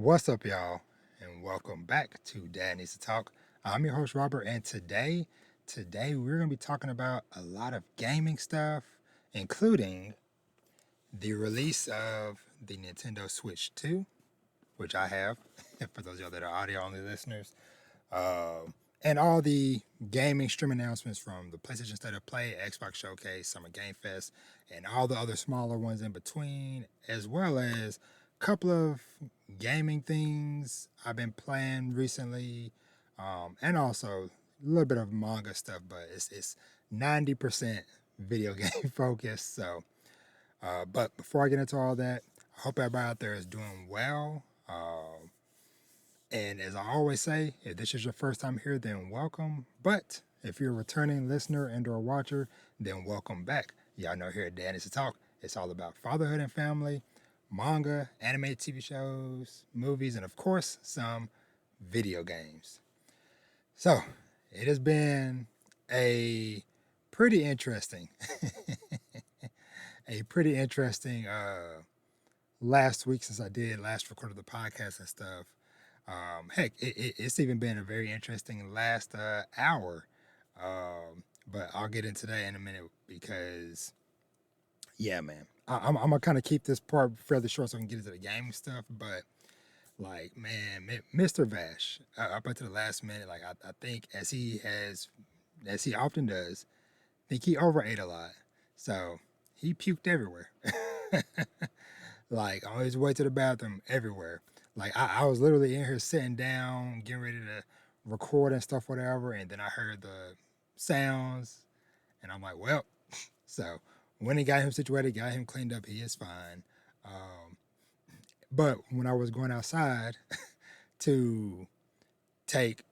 What's up, y'all, and welcome back to Dad Needs to Talk. I'm your host, Robert, and today we're going to be talking about a lot of gaming stuff, including the release of the Nintendo Switch 2, which I have, for those of y'all that are audio-only listeners, and all the gaming stream announcements from the PlayStation State of Play, Xbox Showcase, Summer Game Fest, and all the other smaller ones in between, as well as a couple of gaming things I've been playing recently, and also a little bit of manga stuff, but it's 90% video game focused. So, but before I get into all that, I hope everybody out there is doing well. And as I always say, if this is your first time here, then welcome. But if you're a returning listener and or watcher, then welcome back. Y'all know here at Dad Needs to Talk, it's all about fatherhood and family, manga, animated TV shows, movies, and of course, some video games. So, it has been a pretty interesting, a pretty interesting last week since I did last recorded the podcast and stuff. Heck, it's even been a very interesting last hour. But I'll get into that in a minute because, yeah, man, I'm gonna kind of keep this part fairly short so I can get into the gaming stuff. But like, man, Mr. Vash, up until the last minute, like I think as he often does, I think he overate a lot. So he puked everywhere. Like on his way to the bathroom, everywhere. Like I was literally in here sitting down, getting ready to record and stuff, whatever, and then I heard the sounds, and I'm like, well, so when he got him situated, got him cleaned up, he is fine. Um, but when I was going outside to take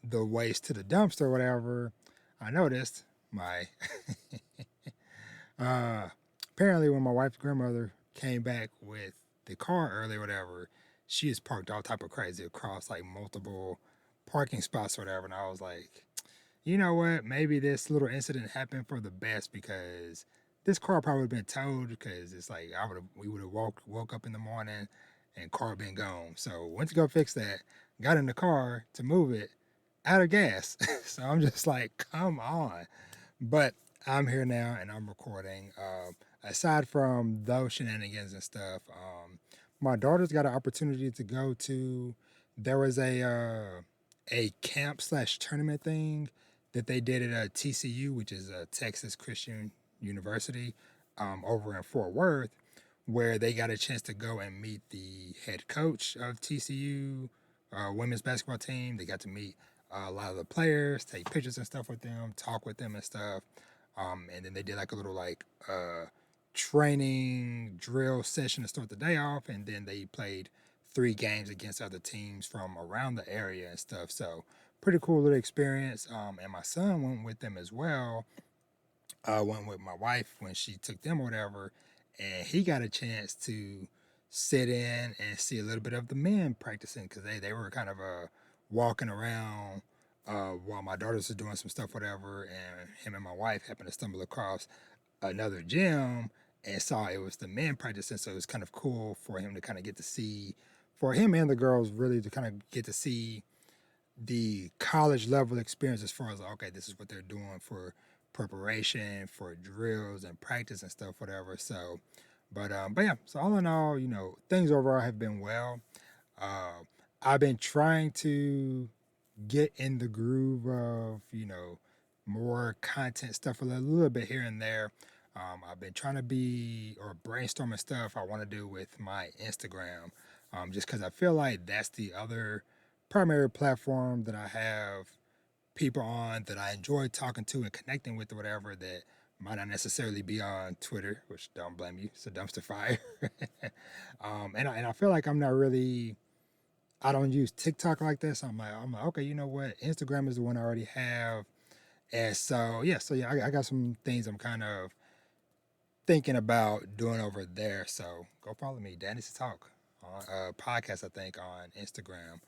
the waste to the dumpster, or whatever, I noticed my uh, apparently when my wife's grandmother came back with the car early, or whatever, she is parked all type of crazy across like multiple parking spots or whatever. And I was like, you know what? Maybe this little incident happened for the best because this car probably would have been towed because it's like we would have woke up in the morning and car been gone. So went to go fix that, got in the car to move it, out of gas. So I'm just like, come on. But I'm here now and I'm recording. Aside from those shenanigans and stuff, my daughter's got an opportunity to go to. There was a camp slash tournament thing that they did at TCU, which is a Texas Christian University, over in Fort Worth, where they got a chance to go and meet the head coach of TCU women's basketball team. They got to meet a lot of the players, take pictures and stuff with them, talk with them and stuff. And then they did like a little training drill session to start the day off, and then they played 3 games against other teams from around the area and stuff. So pretty cool little experience. And my son went with them as well. Went with my wife when she took them or whatever, and he got a chance to sit in and see a little bit of the men practicing because they were kind of walking around while my daughters were doing some stuff, whatever, and him and my wife happened to stumble across another gym and saw it was the men practicing. So it was kind of cool for him to kind of get to see, for him and the girls really to kind of get to see the college level experience as far as like, okay, this is what they're doing for preparation for drills and practice and stuff, whatever. So, but yeah. So all in all, things overall have been well. I've been trying to get in the groove of more content stuff a little bit here and there. I've been trying to be or brainstorming stuff I want to do with my Instagram, just because I feel like that's the other primary platform that I have people on that I enjoy talking to and connecting with or whatever that might not necessarily be on Twitter, which don't blame you, it's a dumpster fire. And I feel like I don't use TikTok like this. I'm like, okay, you know what? Instagram is the one I already have. And so yeah, I got some things I'm kind of thinking about doing over there. So go follow me, Danny to Talk on podcast, I think, on Instagram.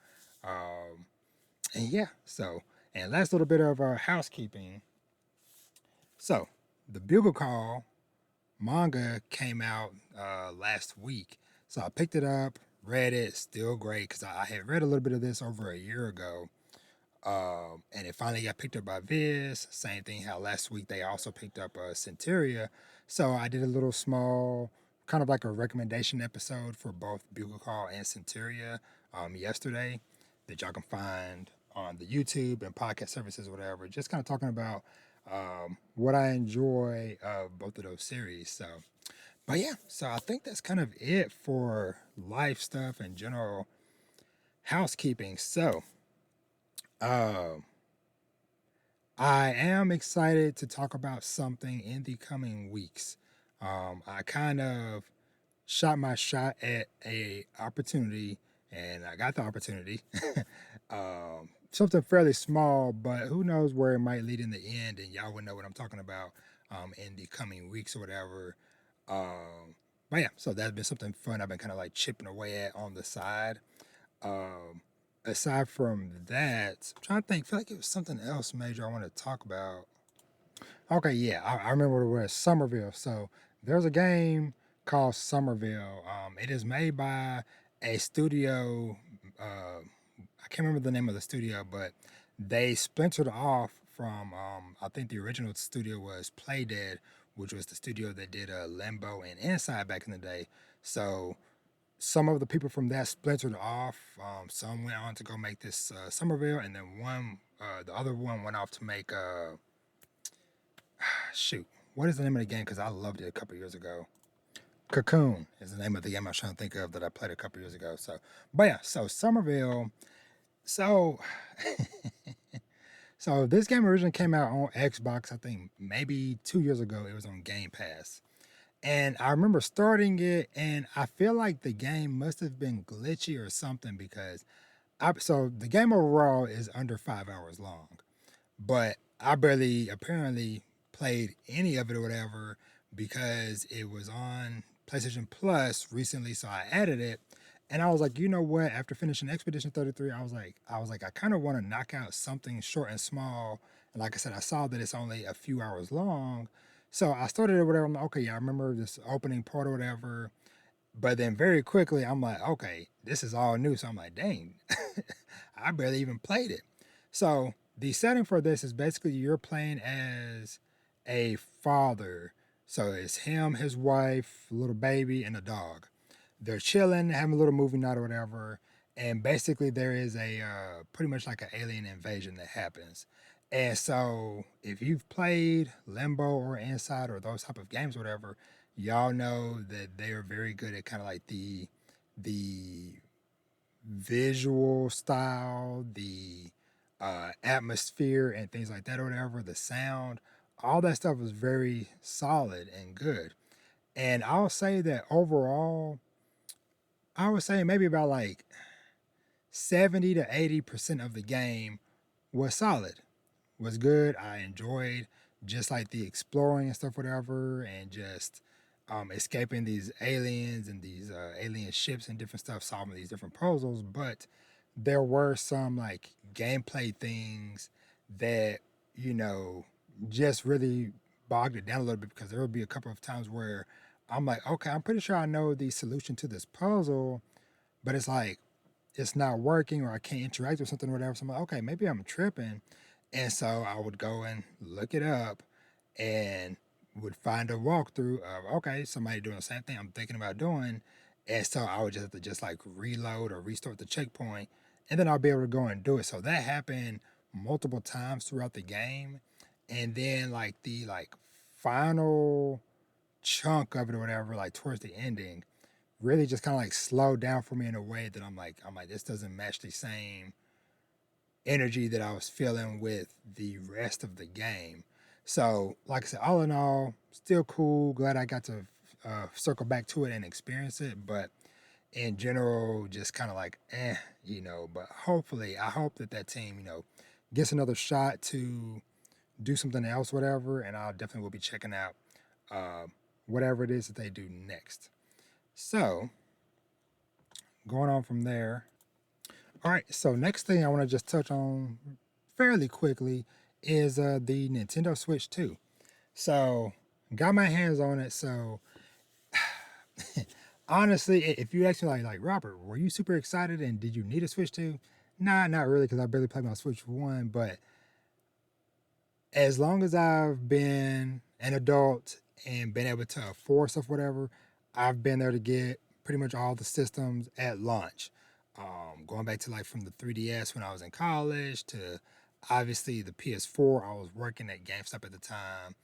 And yeah, so and last little bit of housekeeping. So the Bugle Call manga came out last week. So I picked it up, read it, still great, because I had read a little bit of this over a year ago. And it finally got picked up by Viz. Same thing how last week they also picked up Centuria. So I did a little small, kind of like a recommendation episode for both Bugle Call and Centuria yesterday that y'all can find on the YouTube and podcast services or whatever. Just kind of talking about what I enjoy of both of those series. So, but yeah, so I think that's kind of it for life stuff and general housekeeping. So, I am excited to talk about something in the coming weeks. I kind of shot my shot at a opportunity, and I got the opportunity. Something fairly small, but who knows where it might lead in the end, and y'all would know what I'm talking about in the coming weeks or whatever. But yeah, so that's been something fun I've been kind of like chipping away at on the side. Aside from that, I'm trying to think. I feel like it was something else major I want to talk about. Okay, yeah, I remember what it was. Somerville. So there's a game called Somerville. It is made by a studio. I can't remember the name of the studio, but they splintered off from. I think the original studio was Playdead, which was the studio that did Limbo and Inside back in the day. So some of the people from that splintered off. Some went on to go make this Somerville, and then the other one went off to make shoot, what is the name of the game? Because I loved it a couple years ago. Cocoon is the name of the game I was trying to think of that I played a couple years ago. So, but yeah, so Somerville. So, so this game originally came out on Xbox. I think maybe 2 years ago. It was on Game Pass. And I remember starting it, and I feel like the game must have been glitchy or something because so the game overall is under 5 hours long, but I barely apparently played any of it or whatever because it was on PlayStation Plus recently, so I added it. And I was like, you know what? After finishing Expedition 33, I kind of want to knock out something short and small. And like I said, I saw that it's only a few hours long. So I started it, whatever. I'm like, okay, yeah, I remember this opening part or whatever. But then very quickly, I'm like, okay, this is all new. So I'm like, dang, I barely even played it. So the setting for this is basically you're playing as a father. So it's him, his wife, little baby, and a dog. They're chilling, having a little movie night or whatever. And basically, there is a pretty much like an alien invasion that happens. And so, if you've played Limbo or Inside or those type of games, or whatever, y'all know that they are very good at kind of like the visual style, the atmosphere, and things like that, or whatever. The sound, all that stuff is very solid and good. And I'll say that overall, I would say maybe about like 70 to 80% of the game was solid, was good. I enjoyed just like the exploring and stuff, whatever, and just escaping these aliens and these alien ships and different stuff, solving these different puzzles. But there were some like gameplay things that, you know, just really bogged it down a little bit because there would be a couple of times where I'm like, okay, I'm pretty sure I know the solution to this puzzle, but it's like it's not working or I can't interact with something or whatever. So I'm like, okay, maybe I'm tripping. And so I would go and look it up and would find a walkthrough of, okay, somebody doing the same thing I'm thinking about doing. And so I would just have to just like reload or restart the checkpoint and then I'll be able to go and do it. So that happened multiple times throughout the game. And then like the like final chunk of it or whatever, like towards the ending, really just kind of like slowed down for me in a way that I'm like, this doesn't match the same energy that I was feeling with the rest of the game. So, like I said, all in all, still cool. Glad I got to circle back to it and experience it. But in general, just kind of like, you know. But hopefully, I hope that that team, you know, gets another shot to do something else, whatever. And I'll definitely will be checking out whatever it is that they do next. So, going on from there. All right, so next thing I want to just touch on fairly quickly is the Nintendo Switch 2. So, got my hands on it. So, honestly, if you ask me like Robert, were you super excited and did you need a Switch 2? Nah, not really, because I barely played my Switch 1. But as long as I've been an adult and been able to afford stuff, whatever, I've been there to get pretty much all the systems at launch. Going back to like from the 3DS when I was in college to obviously the PS4. I was working at GameStop at the time,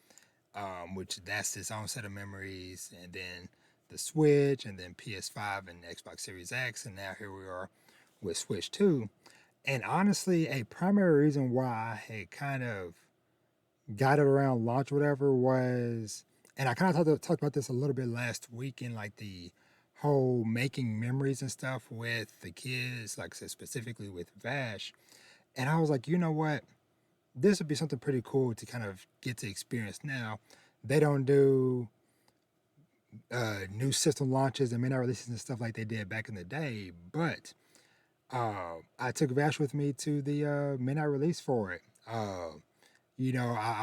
which that's its own set of memories. And then the Switch, and then PS5 and Xbox Series X, and now here we are with Switch 2. And honestly, a primary reason why I had kind of got it around launch, whatever, was, and I kind of talked about this a little bit last week in like the whole making memories and stuff with the kids, like I said, specifically with Vash. And I was like, you know what? This would be something pretty cool to kind of get to experience now. They don't do new system launches and midnight releases and stuff like they did back in the day, but I took Vash with me to the midnight release for it. I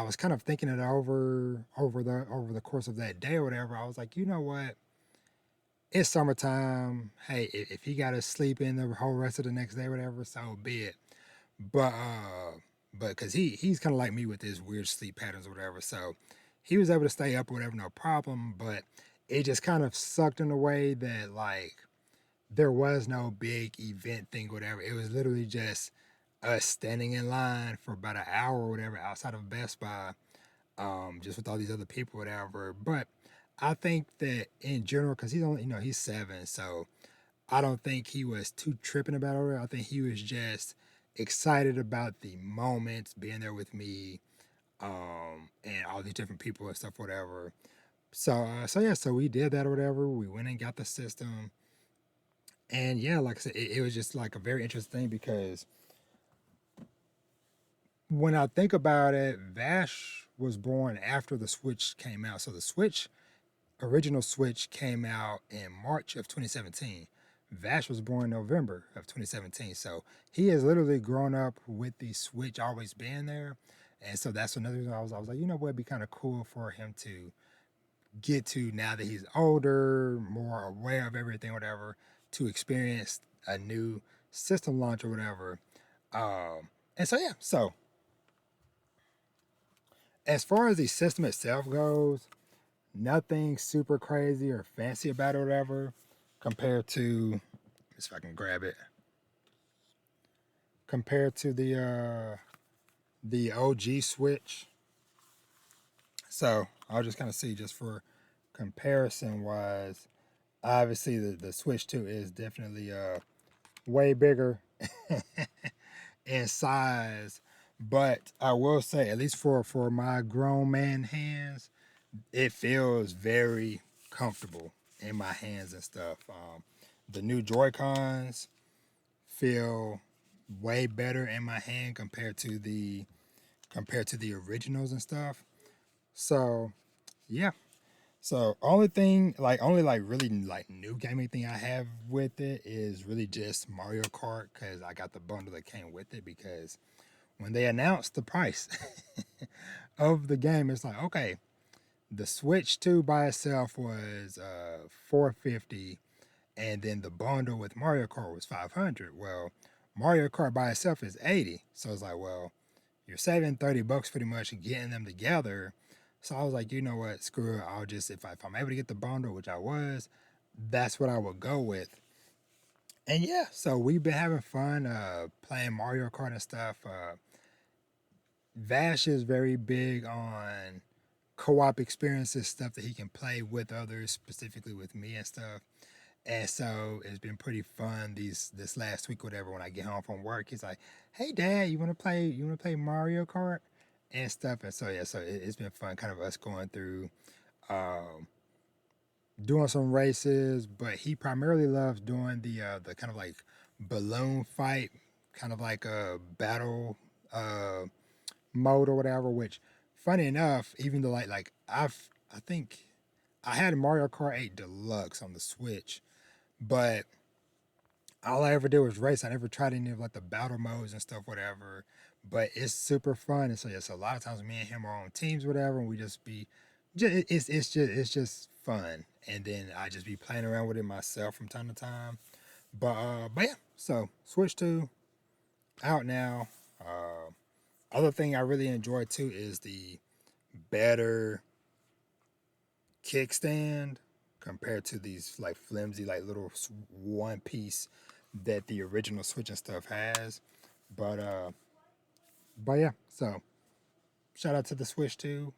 was kind of thinking it over the course of that day or whatever. I was like, you know what? It's summertime. Hey, if he got to sleep in the whole rest of the next day, whatever, so be it. But because he's kind of like me with his weird sleep patterns or whatever, so he was able to stay up or whatever, no problem. But it just kind of sucked in a way that like there was no big event thing, whatever. It was literally just us standing in line for about an hour or whatever outside of Best Buy, just with all these other people, whatever. But I think that in general, because he's only, he's 7, so I don't think he was too tripping about it. I think he was just excited about the moments being there with me, and all these different people and stuff, whatever. So yeah, so we did that or whatever. We went and got the system, and yeah, like I said, it was just like a very interesting thing because when I think about it, Vash was born after the Switch came out. So the original Switch came out in March of 2017. Vash was born in November of 2017. So he has literally grown up with the Switch always being there. And so that's another reason I was like, what, it'd be kind of cool for him to get to now that he's older, more aware of everything, whatever, to experience a new system launch or whatever. And so yeah, so as far as the system itself goes, nothing super crazy or fancy about it or whatever compared to, let's see if I can grab it, compared to the OG Switch. So I'll just kind of see just for comparison wise. Obviously the Switch 2 is definitely way bigger in size, but I will say, at least for my grown man hands, it feels very comfortable in my hands and stuff. The new Joy Cons feel way better in my hand compared to the originals and stuff. So yeah. So only like really like new gaming thing I have with it is really just Mario Kart, because I got the bundle that came with it. Because when they announced the price of the game, it's like, okay, the Switch 2 by itself was $450, and then the bundle with Mario Kart was $500. Well, Mario Kart by itself is $80, so it's like, well, you're saving $30 pretty much and getting them together. So I was like, you know what, screw it. I'll just, if I'm able to get the bundle, which I was, that's what I would go with. And yeah, so we've been having fun playing Mario Kart and stuff. Vash is very big on co-op experiences, stuff that he can play with others, specifically with me and stuff. And so it's been pretty fun this last week, whatever. When I get home from work, he's like, "Hey, Dad, you wanna play Mario Kart and stuff?" And so yeah, so it's been fun, kind of us going through, um, doing some races. But he primarily loves doing the kind of like balloon fight, kind of like a battle uh mode or whatever. Which, funny enough, even though I think I had Mario Kart 8 Deluxe on the Switch, but all I ever did was race. I never tried any of like the battle modes and stuff, whatever. But it's super fun. And so yeah, so a lot of times me and him are on teams, whatever, and we just be It's just fun, and then I just be playing around with it myself from time to time. But yeah, so Switch 2 out now. Other thing I really enjoy too is the better kickstand compared to these like flimsy like little one piece that the original Switch and stuff has. But uh, but yeah, so shout out to the Switch 2.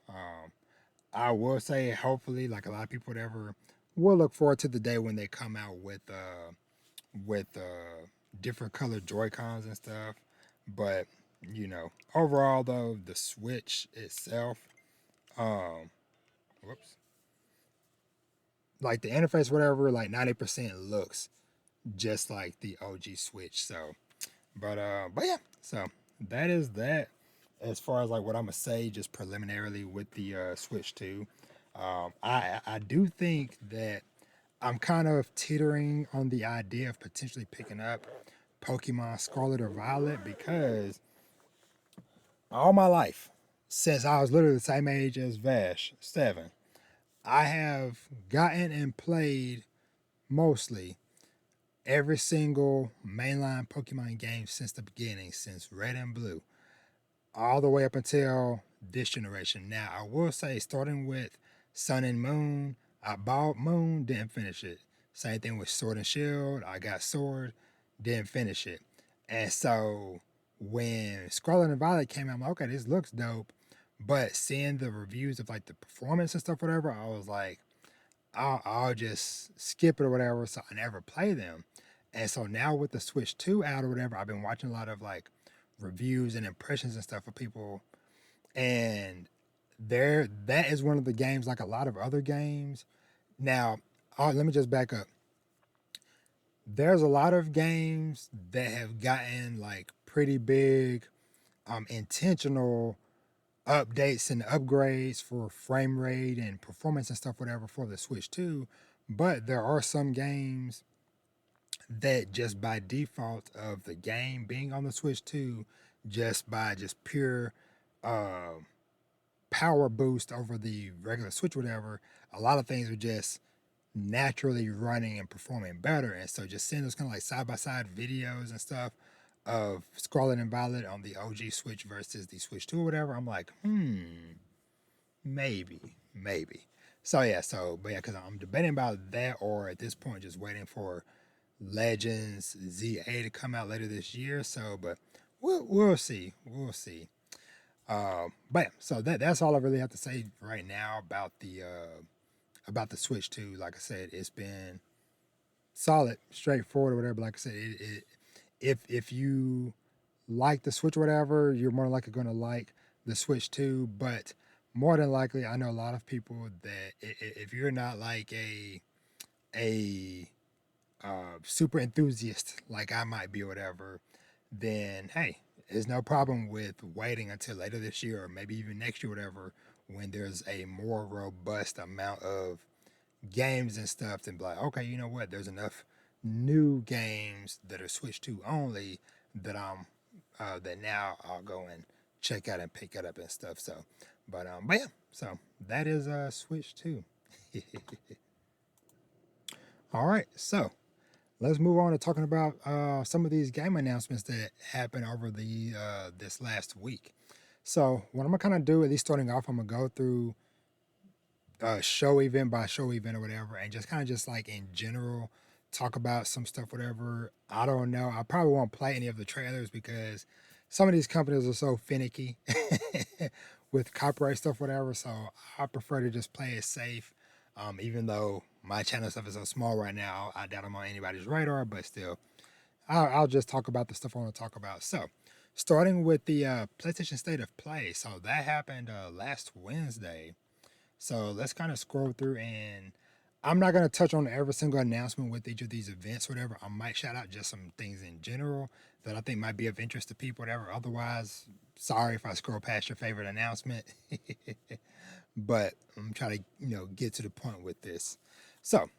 I will say, hopefully, like a lot of people, whatever, will look forward to the day when they come out with different colored Joy Cons and stuff. But overall though, the Switch itself, um, whoops, like the interface, whatever, like 90% looks just like the OG Switch. So, but yeah, so that is that. As far as like what I'm gonna say, just preliminarily with the Switch 2, I do think that I'm kind of teetering on the idea of potentially picking up Pokemon Scarlet or Violet because all my life, since I was literally the same age as Vash, 7, I have gotten and played mostly every single mainline Pokemon game since the beginning, since Red and Blue, all the way up until this generation. Now, I will say, starting with Sun and Moon, I bought Moon, didn't finish it. Same thing with Sword and Shield. I got Sword, didn't finish it. And so when Scarlet and Violet came out, I'm like, okay, this looks dope. But seeing the reviews of like the performance and stuff, whatever, I was like, I'll just skip it or whatever. So I never play them. And so now with the Switch 2 out or whatever, I've been watching a lot of like reviews and impressions and stuff of people. And that is one of the games, like a lot of other games. Now, let me just back up. There's a lot of games that have gotten like pretty big intentional updates and upgrades for frame rate and performance and stuff, whatever, for the Switch 2. But there are some games that just by default of the game being on the Switch 2, just by just pure uh, power boost over the regular Switch, whatever, a lot of things are just naturally running and performing better. And so just seeing those kind of like side by side videos and stuff of Scarlet and Violet on the OG Switch versus the Switch 2 or whatever, I'm like, maybe. So yeah, but yeah, because I'm debating about that or at this point just waiting for Legends ZA to come out later this year. So, but we'll see. We'll see. But yeah, so that's all I really have to say right now about the Switch 2. Like I said, it's been solid, straightforward, or whatever. Like I said, if you like the Switch, or whatever, you're more likely going to like the Switch 2. But more than likely, I know a lot of people that if you're not like a super enthusiast like I might be or whatever, then hey, there's no problem with waiting until later this year or maybe even next year, whatever, when there's a more robust amount of games and stuff, then be like, okay, you know what? There's enough new games that are Switch 2 only that that now I'll go and check out and pick it up and stuff. So, but yeah, so that is Switch 2. All right, so let's move on to talking about some of these game announcements that happened over the this last week. So what I'm gonna kind of do, at least starting off, I'm gonna go through show event by show event or whatever, and just kind of just like in general talk about some stuff, whatever. I don't know. I probably won't play any of the trailers because some of these companies are so finicky with copyright stuff, whatever. So I prefer to just play it safe. Even though my channel stuff is so small right now, I doubt I'm on anybody's radar, but still, I'll just talk about the stuff I want to talk about. So, starting with the PlayStation State of Play. So that happened last Wednesday. So let's kind of scroll through, and I'm not going to touch on every single announcement with each of these events, whatever. I might shout out just some things in general that I think might be of interest to people, whatever. Otherwise, sorry if I scroll past your favorite announcement. But I'm trying to, get to the point with this. So,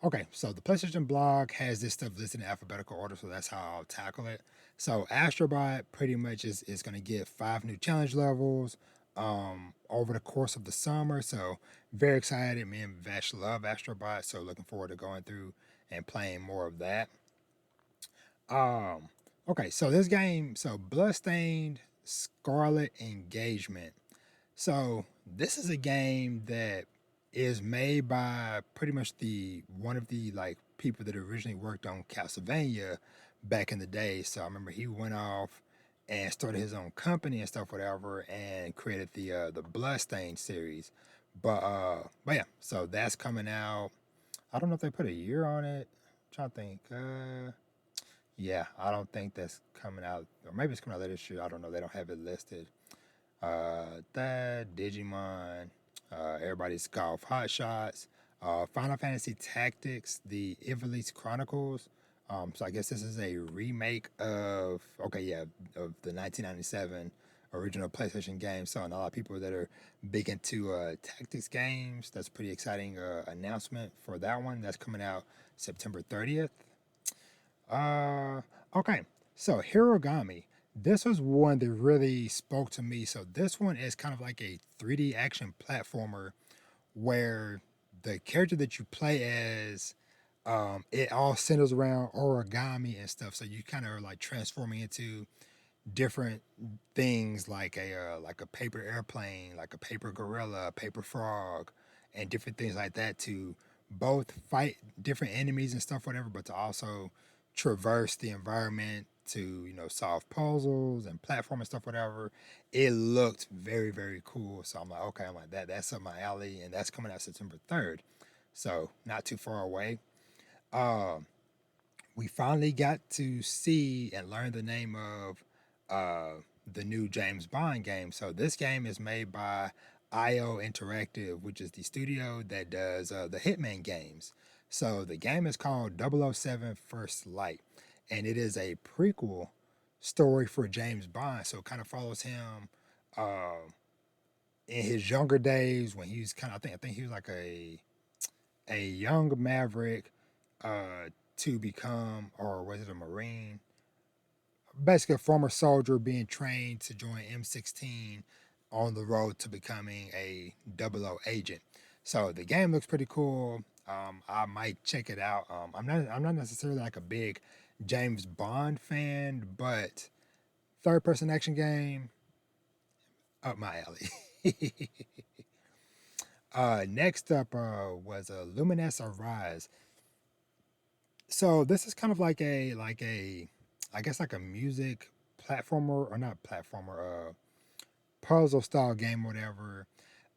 okay, so the PlayStation blog has this stuff listed in alphabetical order, so that's how I'll tackle it. So Astrobot pretty much is going to get 5 new challenge levels, over the course of the summer. So very excited. Me and Vash love Astrobot, so looking forward to going through and playing more of that. Um, okay, so this game, so Bloodstained Scarlet Engagement. So this is a game that is made by pretty much the one of the like people that originally worked on Castlevania back in the day. So I remember he went off and started his own company and stuff, whatever, and created the Bloodstained series. But yeah, so that's coming out. I don't know if they put a year on it. I'm trying to think. Yeah, I don't think that's coming out, or maybe it's coming out later this year. I don't know. They don't have it listed. That Digimon, everybody's golf hot shots, Final Fantasy Tactics, the Ivalice Chronicles. So I guess this is a remake of of the 1997 original PlayStation game. So and a lot of people that are big into tactics games. That's a pretty exciting announcement for that one. That's coming out September 30th. Uh, okay, so Hirogami. This was one that really spoke to me. So this one is kind of like a 3D action platformer where the character that you play as, it all centers around origami and stuff. So you kind of are like transforming into different things like a paper airplane, like a paper gorilla, a paper frog, and different things like that to both fight different enemies and stuff, whatever, but to also traverse the environment to solve puzzles and platform and stuff, whatever. It looked very very cool. So I'm like, okay, I'm like that's up my alley, and that's coming out September 3rd. So not too far away. Um, we finally got to see and learn the name of the new James Bond game. So this game is made by IO Interactive, which is the studio that does the Hitman games. So the game is called 007 First Light, and it is a prequel story for James Bond. So it kind of follows him uh, in his younger days when he was kind of I think he was like a young maverick uh, to become, or was it a Marine? Basically, a former soldier being trained to join M16 on the road to becoming a 00 agent. So the game looks pretty cool. I might check it out. I'm not necessarily like a big James Bond fan, but third person action game up my alley. Next up was a Luminous Arise. So this is kind of like a I guess like a music platformer, or not platformer, puzzle style game, or whatever.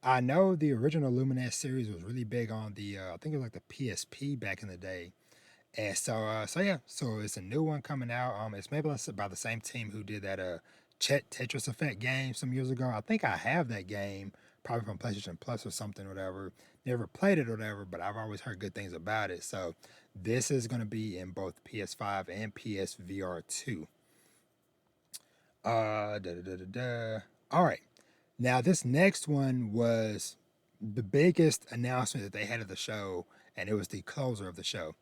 I know the original Luminous series was really big on the I think it was like the PSP back in the day. And so yeah, so it's a new one coming out. It's made by the same team who did that Chet Tetris Effect game some years ago. I think I have that game probably from PlayStation Plus or something, whatever. Never played it or whatever, but I've always heard good things about it. So this is going to be in both PS5 and PSVR 2. Da, da, da, da, da. All right. Now, this next one was the biggest announcement that they had at the show, and it was the closer of the show.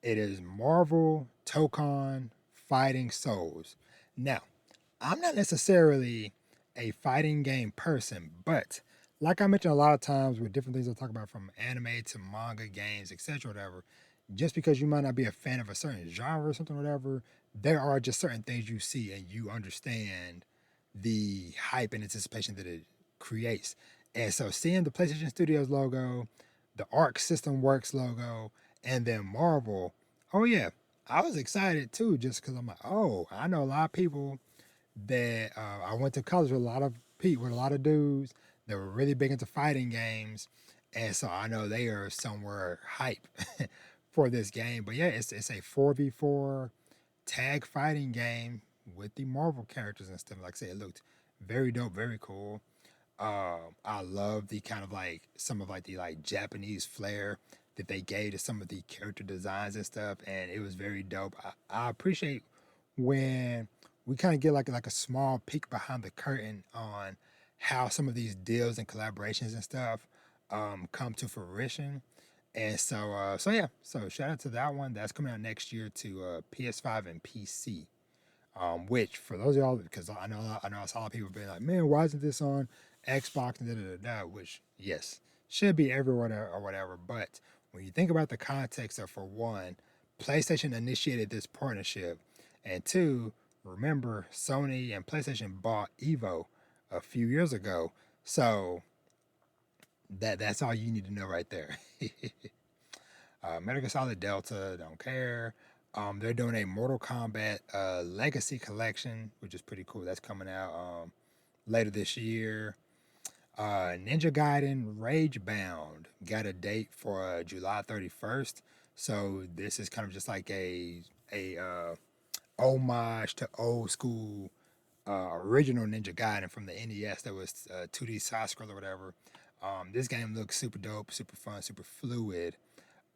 It is Marvel Tokon Fighting Souls. Now, I'm not necessarily a fighting game person, but like I mentioned a lot of times with different things I talk about from anime to manga, games, etc., whatever, just because you might not be a fan of a certain genre or something, whatever, there are just certain things you see and you understand the hype and anticipation that it creates. And so seeing the PlayStation Studios logo, the Arc System Works logo, and then Marvel, oh yeah, I was excited too, just because I'm like, oh, I know a lot of people that I went to college with a lot of dudes that were really big into fighting games, and so I know they are somewhere hype for this game. But yeah, it's a 4v4 tag fighting game with the Marvel characters and stuff. Like I said, it looked very dope, very cool. I love the kind of like some of like the like Japanese flair that they gave to some of the character designs and stuff, and it was very dope. I appreciate when we kind of get like a small peek behind the curtain on how some of these deals and collaborations and stuff come to fruition. And so yeah, so shout out to that one. That's coming out next year to PS5 and PC. Which for those of y'all, because I know I saw a lot of people being like, man, why isn't this on Xbox and which yes should be everywhere or whatever. But when you think about the context of, for one, PlayStation initiated this partnership, and two, remember Sony and PlayStation bought Evo a few years ago, so that's all you need to know right there. Metal Gear Solid Delta, don't care. They're doing a Mortal Kombat Legacy Collection, which is pretty cool. That's coming out later this year. Ninja Gaiden Rage Bound got a date for July 31st. So this is kind of just like a homage to old school original Ninja Gaiden from the NES that was 2D side scroll or whatever. This game looks super dope, super fun, super fluid.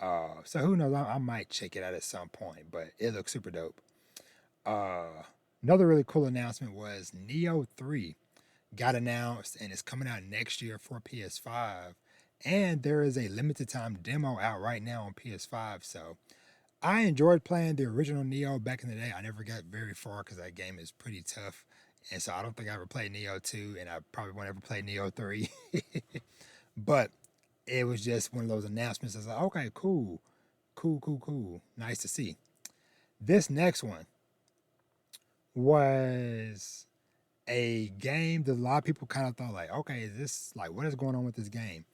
So who knows? I might check it out at some point, but it looks super dope. Another really cool announcement was Nioh 3 got announced and it's coming out next year for PS5. And there is a limited time demo out right now on PS5. So I enjoyed playing the original Nioh back in the day. I never got very far because that game is pretty tough. And so I don't think I ever played Nioh 2, and I probably won't ever play Nioh 3. But it was just one of those announcements. I was like, okay, cool. Cool. Nice to see. This next one was a game that a lot of people kind of thought like, okay, is this like, what is going on with this game?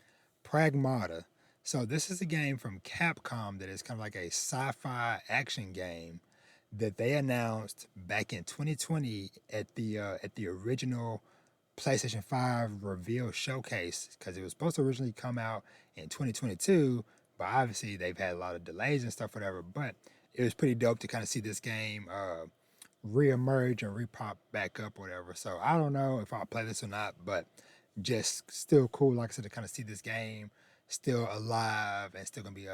Pragmata. So this is a game from Capcom that is kind of like a sci-fi action game that they announced back in 2020 at the original PlayStation 5 reveal showcase, because it was supposed to originally come out in 2022, but obviously they've had a lot of delays and stuff, whatever. But it was pretty dope to kind of see this game reemerge and repop back up, whatever. So I don't know if I'll play this or not, but just still cool, like I said, to kind of see this game still alive and still gonna be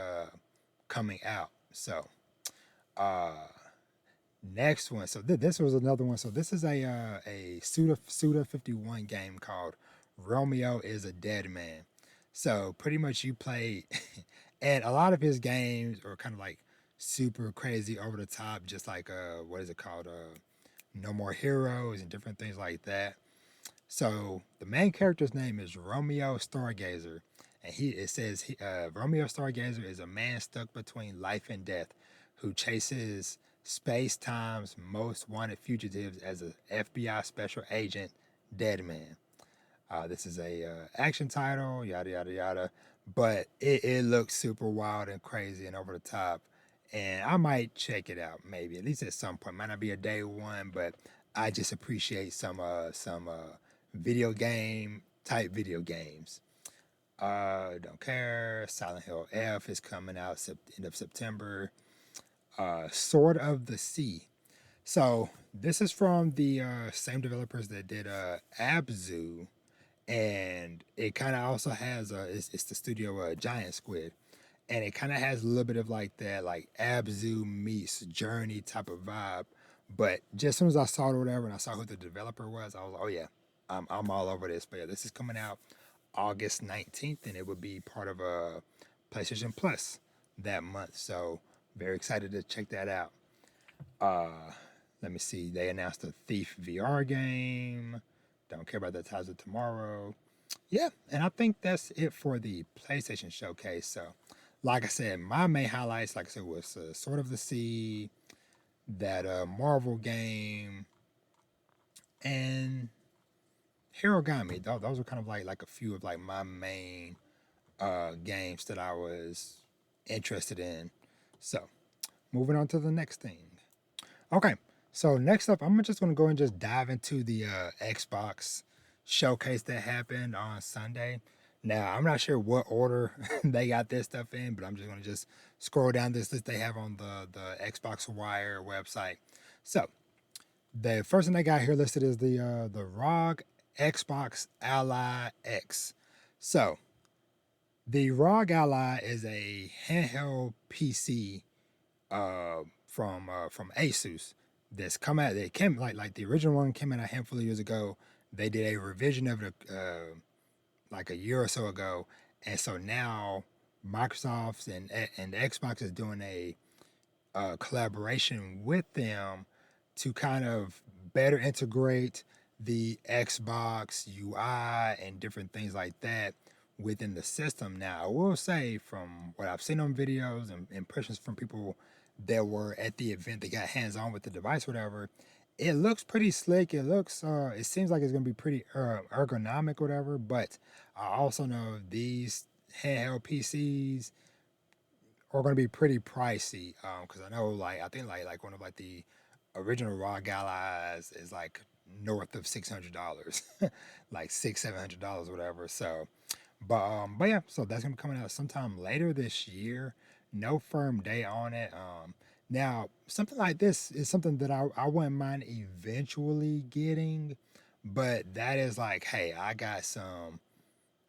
coming out. So next one. So this was another one. So this is a Suda 51 game called Romeo is a Deadman. So pretty much you play, and a lot of his games are kind of like super crazy, over the top, just like what is it called? No More Heroes and different things like that. So the main character's name is Romeo Stargazer, and Romeo Stargazer is a man stuck between life and death, who chases space time's most wanted fugitives as an FBI special agent, Deadman. This is a action title, yada yada yada, but it looks super wild and crazy and over the top, and I might check it out maybe at least at some point. Might not be a day one, but I just appreciate some video game type video games. Don't care. Silent Hill F is coming out end of September. Sword of the Sea. So this is from the same developers that did Abzu, and it kind of also has it's the studio Giant Squid, and it kind of has a little bit of like that like Abzu meets Journey type of vibe. But just as soon as I saw it or whatever, and I saw who the developer was, I was like, oh yeah, I'm all over this. But yeah, this is coming out August 19th, and it would be part of a PlayStation Plus that month. So very excited to check that out. Let me see. They announced a Thief VR game. Don't care about the Ties of Tomorrow. Yeah, and I think that's it for the PlayStation Showcase. So, like I said, my main highlights, like I said, was Sword of the Sea, that Marvel game, and Hirogami. Those are kind of like a few of like my main games that I was interested in. So, moving on to the next thing. Okay, so next up, I'm just going to go and just dive into the Xbox showcase that happened on Sunday. Now, I'm not sure what order they got this stuff in, but I'm just going to just scroll down this list they have on the Xbox Wire website. So, the first thing they got here listed is the ROG Xbox Ally X. So, the ROG Ally is a handheld PC from Asus that's come out. They came like the original one came out a handful of years ago. They did a revision of it like a year or so ago, and so now Microsoft and Xbox is doing a collaboration with them to kind of better integrate the Xbox UI and different things like that within the system. Now, I will say from what I've seen on videos and impressions from people that were at the event that got hands on with the device, whatever, it looks pretty slick. It looks, it seems like it's gonna be pretty ergonomic, whatever. But I also know these handheld PCs are gonna be pretty pricey. Because I know, like, I think like one of like the original ROG Allies is like north of $600, like $700, whatever. So, but yeah, so that's gonna be coming out sometime later this year. No firm date on it. Now something like this is something that I wouldn't mind eventually getting, but that is like, hey, I got some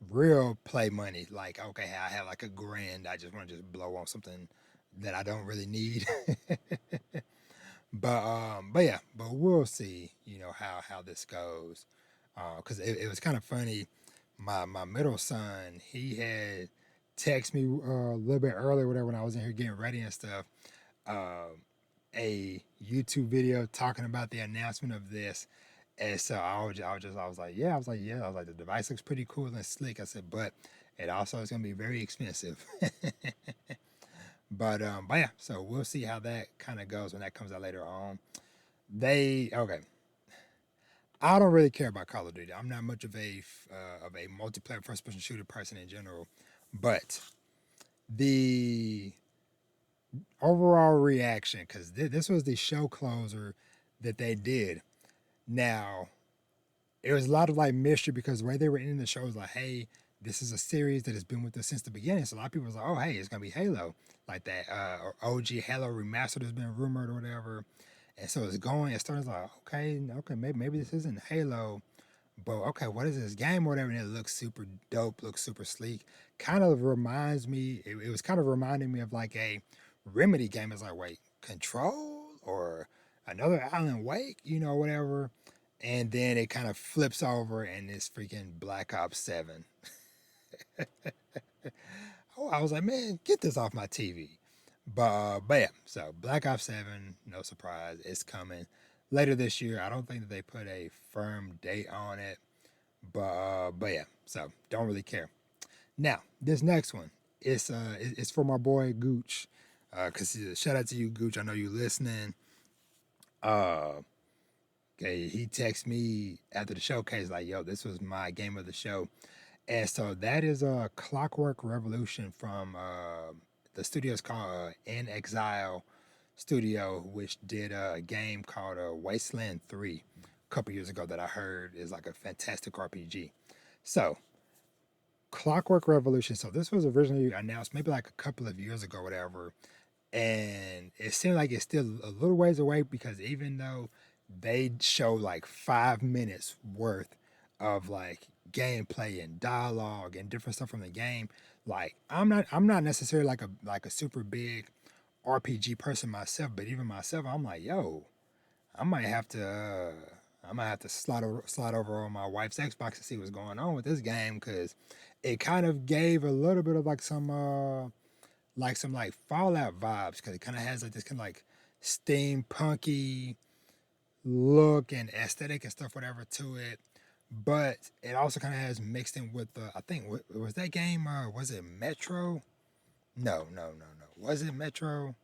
real play money. Like, okay, I have like $1,000. I just want to just blow on something that I don't really need. But yeah, but we'll see, how this goes. Because it was kind of funny. My middle son, he had texted me a little bit earlier, whatever, when I was in here getting ready and stuff. A YouTube video talking about the announcement of this. And so I was like, yeah, the device looks pretty cool and slick. I said, but it also is going to be very expensive. But yeah, so we'll see how that kind of goes when that comes out later on. Okay. I don't really care about Call of Duty. I'm not much of a multiplayer first person shooter person in general, but the overall reaction, because this was the show closer that they did. Now, it was a lot of like mystery because the way they were ending the show was like, hey, this is a series that has been with us since the beginning. So a lot of people was like, oh, hey, it's gonna be Halo, like that, or OG Halo remastered has been rumored or whatever. And so it started like, okay, maybe this isn't Halo, but okay, what is this game or whatever? And it looks super dope, looks super sleek. Kind of reminds me, it was kind of reminding me of like a Remedy game. It's like, wait, Control or another Alan Wake, whatever. And then it kind of flips over and it's freaking Black Ops 7. Oh, I was like, man, get this off my TV. But yeah, so Black Ops 7, no surprise, it's coming later this year. I don't think that they put a firm date on it, but yeah, so don't really care. Now, this next one, it's for my boy Gooch, cause shout out to you, Gooch. I know you listening. Uh, okay, he texted me after the showcase like, yo, this was my game of the show. And so that is a Clockwork Revolution from the studio's called In Exile Studio, which did a game called Wasteland 3 a couple years ago that I heard is like a fantastic RPG. So, Clockwork Revolution. So, this was originally announced maybe like a couple of years ago, whatever. And it seemed like it's still a little ways away because even though they show like 5 minutes worth of like gameplay and dialogue and different stuff from the game, like I'm not necessarily like a super big RPG person myself, but even myself, I'm like, yo, I might have to slide over on my wife's Xbox to see what's going on with this game because it kind of gave a little bit of like some like Fallout vibes because it kind of has like this kind of like steampunky look and aesthetic and stuff whatever to it, but it also kind of has mixed in with the I think was that game was it Metro? No. Was it Metro?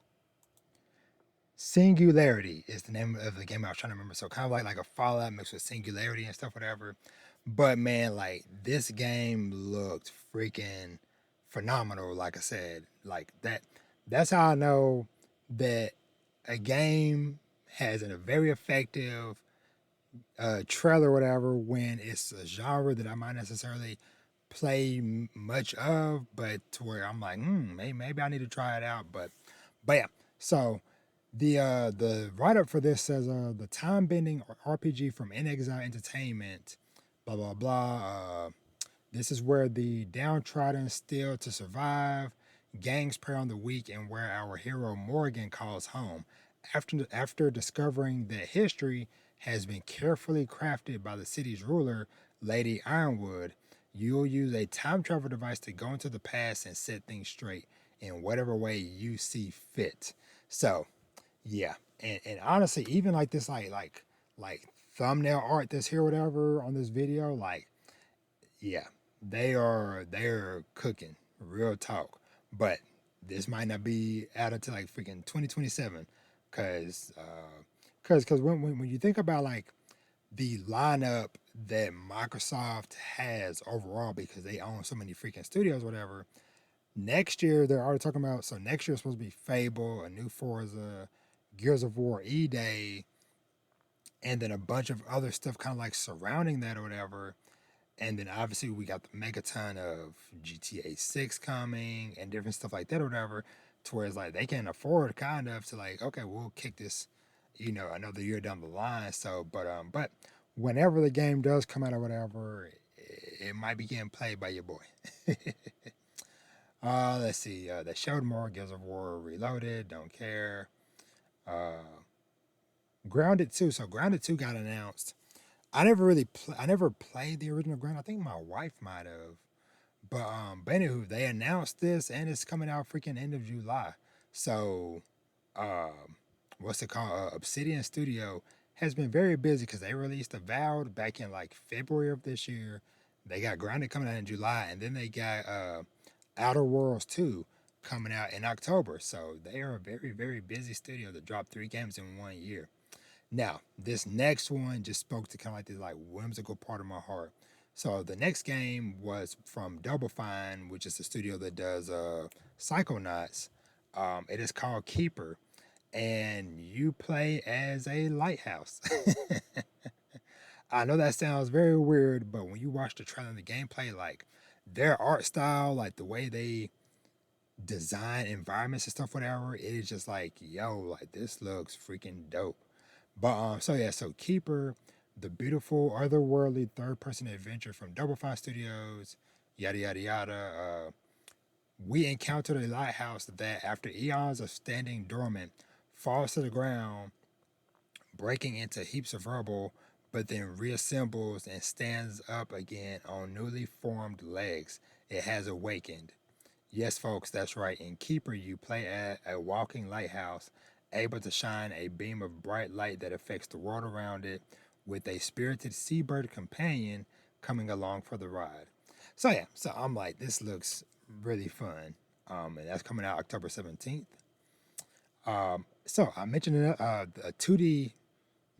Singularity is the name of the game I was trying to remember. So kind of like a Fallout mixed with Singularity and stuff whatever. But man, like this game looked freaking phenomenal. Like I said, like that's how I know that a game has a very effective trailer or whatever when it's a genre that I might necessarily play much of, but to where I'm like, maybe I need to try it out. But yeah. So the write up for this says the time bending RPG from In Exile Entertainment, blah blah blah. This is where the downtrodden steal to survive, gangs prey on the weak, and where our hero Morgan calls home. After discovering that history has been carefully crafted by the city's ruler, Lady Ironwood, you'll use a time travel device to go into the past and set things straight in whatever way you see fit. So, yeah, and honestly, even like this like thumbnail art that's here, whatever, on this video, like, yeah, they're cooking, real talk. But this might not be out until like freaking 2027, cause when you think about like the lineup that Microsoft has overall, because they own so many freaking studios, whatever. Next year they're already talking about. So next year is supposed to be Fable, a new Forza, Gears of War E-Day, and then a bunch of other stuff kind of like surrounding that or whatever. And then obviously we got the megaton of GTA 6 coming and different stuff like that or whatever, to where it's like they can afford kind of to like, okay, we'll kick this, another year down the line. So, but whenever the game does come out or whatever, it might be getting played by your boy. Let's see. They showed more Gears of War Reloaded. Don't care. Uh, Grounded 2. So Grounded 2 got announced. I never played the original Ground. I think my wife might have. But anywho, they announced this and it's coming out freaking end of July. So, what's it called? Obsidian Studio has been very busy because they released Avowed back in like February of this year. They got Grounded coming out in July, and then they got Outer Worlds 2 coming out in October. So they are a very, very busy studio that dropped 3 games in 1 year. Now, this next one just spoke to kind of like this like whimsical part of my heart. So the next game was from Double Fine, which is the studio that does Psychonauts. It is called Keeper, and you play as a lighthouse. I know that sounds very weird, but when you watch the trailer and the gameplay, like their art style, like the way they design environments and stuff, whatever, it is just like, yo, like this looks freaking dope. But so Keeper, the beautiful otherworldly third-person adventure from Double Fine Studios, yada yada yada. We encountered a lighthouse that, after eons of standing dormant, falls to the ground, breaking into heaps of rubble, but then reassembles and stands up again on newly formed legs. It has awakened. Yes, folks, that's right. In Keeper, you play at a walking lighthouse, able to shine a beam of bright light that affects the world around it, with a spirited seabird companion coming along for the ride. So I'm like, this looks really fun. And that's coming out October 17th. So I mentioned a 2D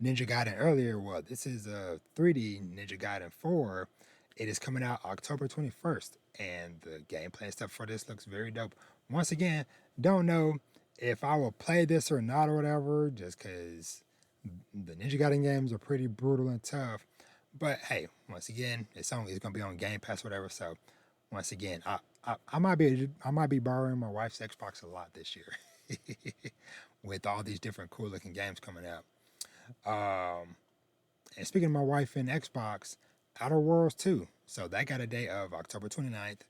Ninja Gaiden earlier. Well, this is a 3D Ninja Gaiden 4. It is coming out October 21st, and the gameplay and stuff for this looks very dope. Once again, don't know if I will play this or not or whatever, just because the Ninja Gaiden games are pretty brutal and tough. But hey, once again, it's going to be on Game Pass, or whatever. So once again, I might be borrowing my wife's Xbox a lot this year, with all these different cool looking games coming out. And speaking of my wife and Xbox, Outer Worlds 2. So that got a date of October 29th.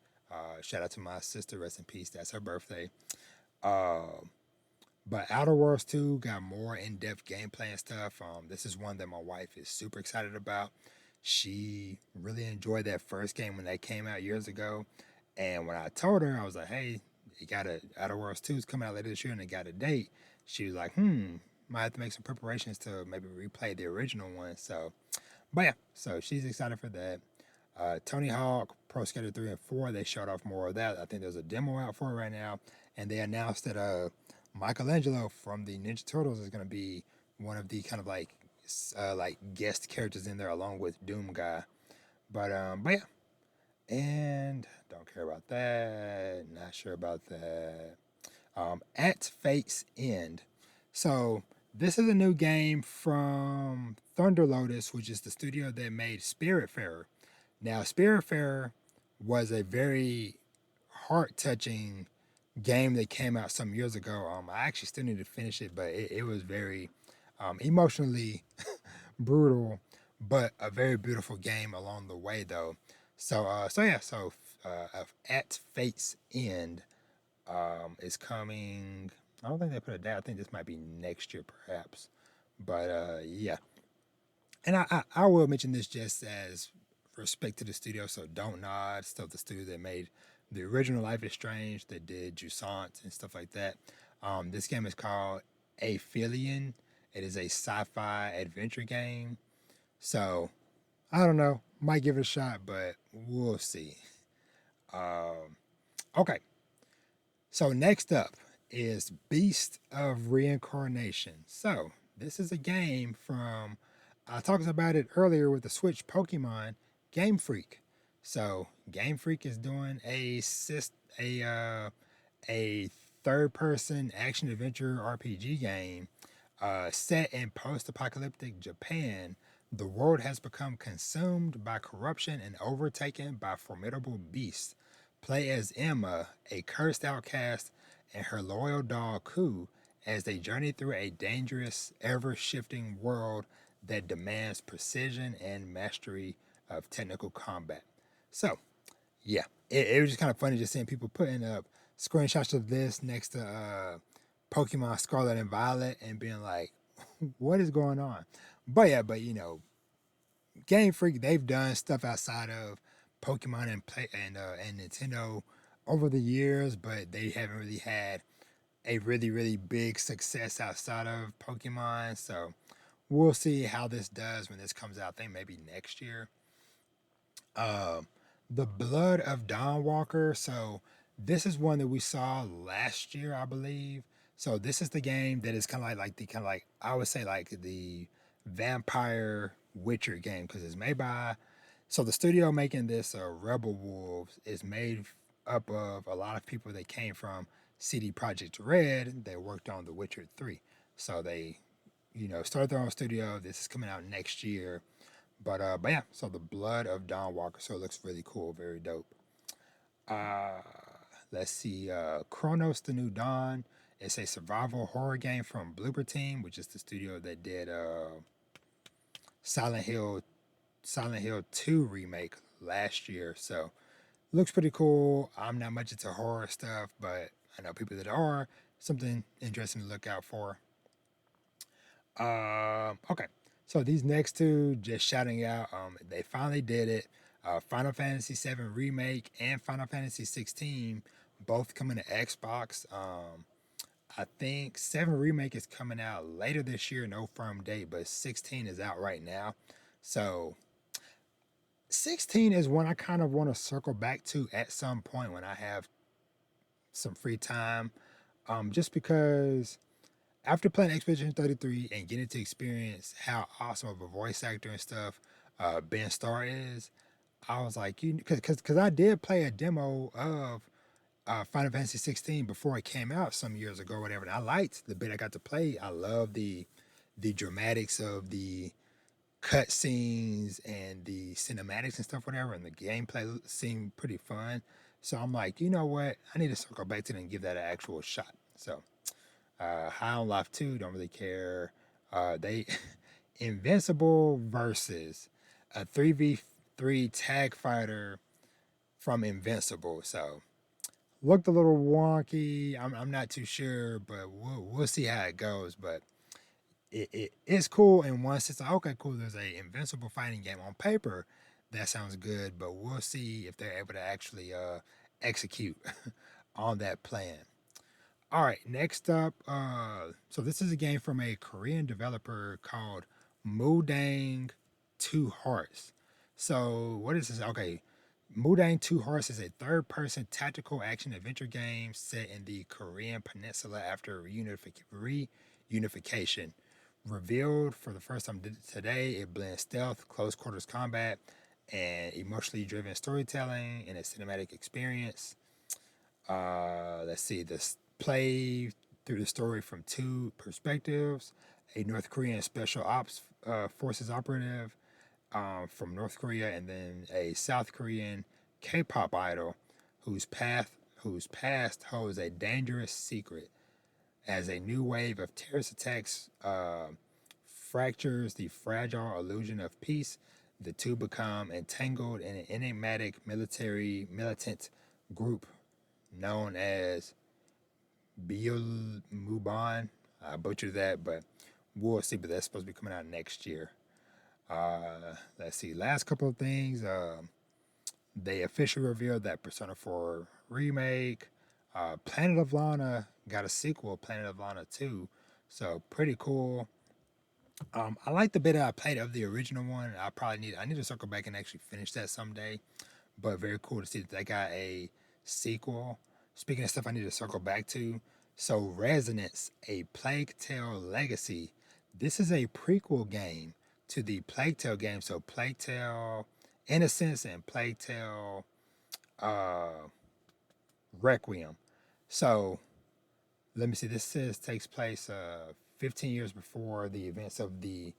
Shout out to my sister, rest in peace. That's her birthday. But Outer Worlds 2 got more in-depth gameplay and stuff. This is one that my wife is super excited about. She really enjoyed that first game when that came out years ago. And when I told her, I was like, hey, Outer Worlds 2 is coming out later this year and it got a date. She was like, might have to make some preparations to maybe replay the original one. So, but yeah, so she's excited for that. Tony Hawk, Pro Skater 3 and 4, they showed off more of that. I think there's a demo out for it right now. And they announced that Michelangelo from the Ninja Turtles is going to be one of the kind of like guest characters in there, along with Doom Guy. But yeah. And don't care about that. Not sure about that. At Fate's End. So this is a new game from Thunder Lotus, which is the studio that made Spiritfarer. Now, Spiritfarer was a very heart-touching game that came out some years ago. I actually still need to finish it, but it was very emotionally brutal, but a very beautiful game along the way, though. So At Fate's End is coming. I don't think they put a date. I think this might be next year, perhaps. But yeah. And I will mention this just as respect to the studio, so Don't Nod, still the studio that made the original Life is Strange, that did Jusant and stuff like that. This game is called Aphelion. It is a sci-fi adventure game. So I don't know. Might give it a shot, but we'll see. Um, okay. So next up is Beast of Reincarnation. So this is a game from I talked about it earlier with the Switch Pokemon Game Freak. So Game Freak is doing a third person action adventure RPG game set in post apocalyptic Japan. The world has become consumed by corruption and overtaken by formidable beasts. Play as Emma, a cursed outcast, and her loyal dog Ku as they journey through a dangerous, ever shifting world that demands precision and mastery of technical combat. So, yeah, it was just kind of funny just seeing people putting up screenshots of this next to Pokemon Scarlet and Violet and being like, what is going on? But yeah, but Game Freak, they've done stuff outside of Pokemon and Nintendo over the years, but they haven't really had a really big success outside of Pokemon. So we'll see how this does when this comes out. I think maybe next year. Um, the Blood of Dawnwalker. So this is one that we saw last year, I believe. So this is the game that is kind of like I would say like the vampire Witcher game because it's made by. So the studio making this Rebel Wolves is made up of a lot of people that came from CD Projekt Red that worked on The Witcher 3. So they, started their own studio. This is coming out next year. But yeah, so the Blood of Dawnwalker. So it looks really cool, very dope. Uh, let's see, Chronos: The New Dawn. It's a survival horror game from Bloober Team, which is the studio that did Silent Hill, Silent Hill 2 remake last year. So looks pretty cool. I'm not much into horror stuff, but I know people that are. Something interesting to look out for. Okay. So these next two, just shouting out, they finally did it. Final Fantasy VII Remake and Final Fantasy 16 both coming to Xbox. I think 7 Remake is coming out later this year, no firm date, but 16 is out right now. So 16 is one I kind of want to circle back to at some point when I have some free time. Just because after playing Expedition 33 and getting to experience how awesome of a voice actor and stuff Ben Starr is, I was like, because I did play a demo of Final Fantasy 16 before it came out some years ago, or whatever. And I liked the bit I got to play. I love the dramatics of the cut scenes and the cinematics and stuff, whatever. And the gameplay seemed pretty fun. So I'm like, you know what? I need to circle back to it and give that an actual shot. So High on Life 2, don't really care. They Invincible versus a 3v3 tag fighter from Invincible. So looked a little wonky. I'm not too sure, but we'll see how it goes. But it's cool. And once it's like, okay, cool, there's a Invincible fighting game on paper. That sounds good, but we'll see if they're able to actually execute on that plan. All right, next up, so this is a game from a Korean developer called Mudang Two Hearts. So what is this? Okay, Mudang Two Hearts is a third-person tactical action adventure game set in the Korean Peninsula after reunification. Revealed for the first time today, it blends stealth, close quarters combat, and emotionally driven storytelling in a cinematic experience. Let's see, this play through the story from two perspectives: a North Korean special ops forces operative from North Korea, and then a South Korean K-pop idol whose past holds a dangerous secret. As a new wave of terrorist attacks fractures the fragile illusion of peace, the two become entangled in an enigmatic militant group known as Biol Muban. I butchered that, but we'll see. But that's supposed to be coming out next year. Let's see. Last couple of things. They officially revealed that Persona 4 remake. Planet of Lana got a sequel, Planet of Lana 2. So pretty cool. I like the bit that I played of the original one. I need to circle back and actually finish that someday. But very cool to see that they got a sequel. Speaking of stuff I need to circle back to, so Resonance, a Plague Tale Legacy. This is a prequel game to the Plague Tale game. So Plague Tale Innocence and Plague Tale uh, Requiem. So let me see. This says takes place 15 years before the events of the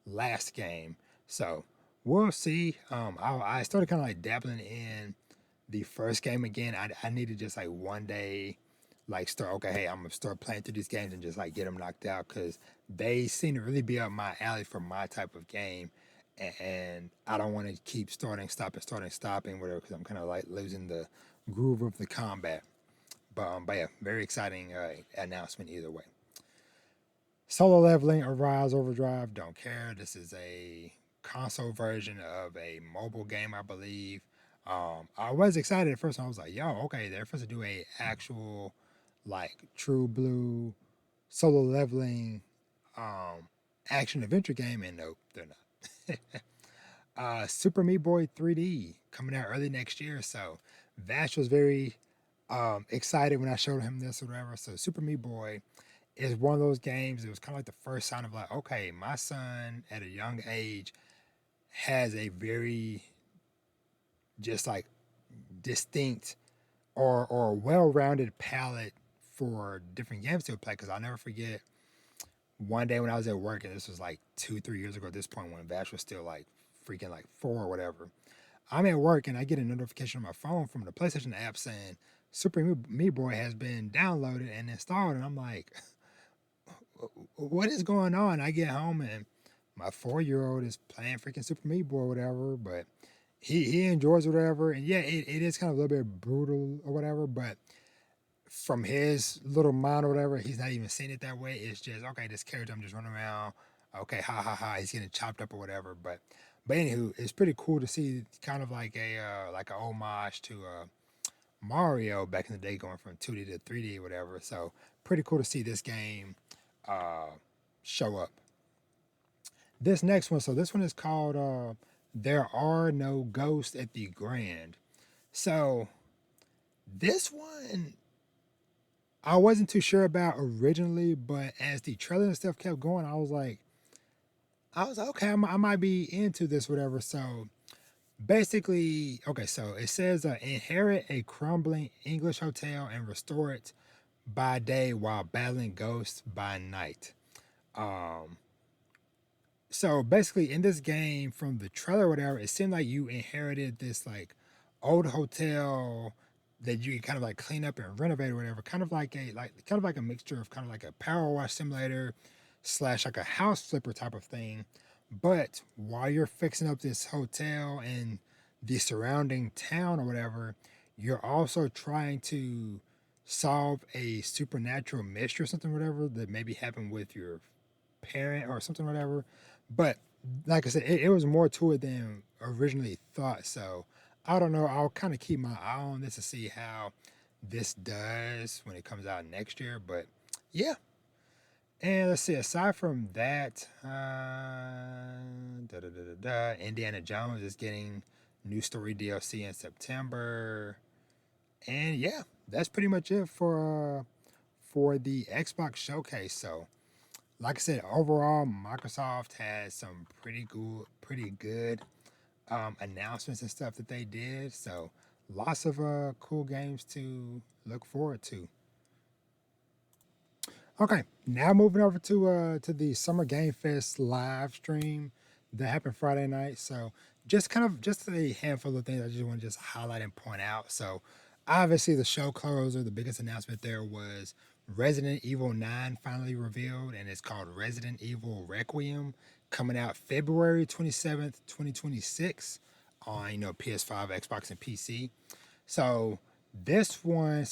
last game. So we'll see. I started kind of like dabbling in the first game again. I need to just like one day like start, okay, hey, I'm gonna start playing through these games and just like get them knocked out because they seem to really be up my alley for my type of game. And I don't want to keep stopping, whatever, because I'm kind of like losing the groove of the combat. But yeah, very exciting announcement either way. Solo leveling, Arise Overdrive, don't care. This is a console version of a mobile game, I believe. I was excited at first. I was like, "Yo, okay, they're supposed to do a actual, like, true blue solo leveling action adventure game," and nope, they're not. Super Meat Boy 3D coming out early next year. So Vash was very excited when I showed him this or whatever. So Super Meat Boy is one of those games. It was kind of like the first sign of like, okay, my son at a young age has a very just like distinct or well-rounded palette for different games to play. Because I'll never forget one day when I was at work, and this was like 2, 3 years ago at this point when Vash was still like freaking like 4 or whatever. I'm at work and I get a notification on my phone from the PlayStation app saying Super Meat Boy has been downloaded and installed, and I'm like, what is going on? I get home and my 4-year-old is playing freaking Super Meat Boy or whatever, but he enjoys whatever. And yeah, it is kind of a little bit brutal or whatever, but from his little mind or whatever, he's not even seeing it that way. It's just, okay, this character, I'm just running around. Okay, ha ha ha, he's getting chopped up or whatever. But anywho, it's pretty cool to see kind of like a homage to Mario back in the day, going from 2D to 3D or whatever. So pretty cool to see this game uh, show up. This next one, so this one is called There Are No Ghosts at the Grand. So this one I wasn't too sure about originally, but as the trailer and stuff kept going, I was like, okay, I might be into this, whatever. So basically, okay, so it says inherit a crumbling English hotel and restore it by day while battling ghosts by night. Um, so basically, in this game, from the trailer or whatever, it seemed like you inherited this like old hotel that you can kind of like clean up and renovate or whatever. Kind of like a mixture of kind of like a power wash simulator slash like a house flipper type of thing. But while you're fixing up this hotel and the surrounding town or whatever, you're also trying to solve a supernatural mystery or something, whatever, that maybe happened with your parent or something, whatever. But like I said, it was more to it than originally thought. So I don't know. I'll kind of keep my eye on this to see how this does when it comes out next year. But yeah. And let's see, aside from that, Indiana Jones is getting new story DLC in September. And yeah, that's pretty much it for the Xbox showcase. So like I said, overall, Microsoft has some pretty good announcements and stuff that they did. So lots of cool games to look forward to. Okay, now moving over to the Summer Game Fest live stream that happened Friday night. So just a handful of things I just want to just highlight and point out. So obviously the show closer, the biggest announcement there was Resident Evil 9 finally revealed, and it's called Resident Evil Requiem, coming out February 27th, 2026 on PS5, Xbox, and PC. So this one,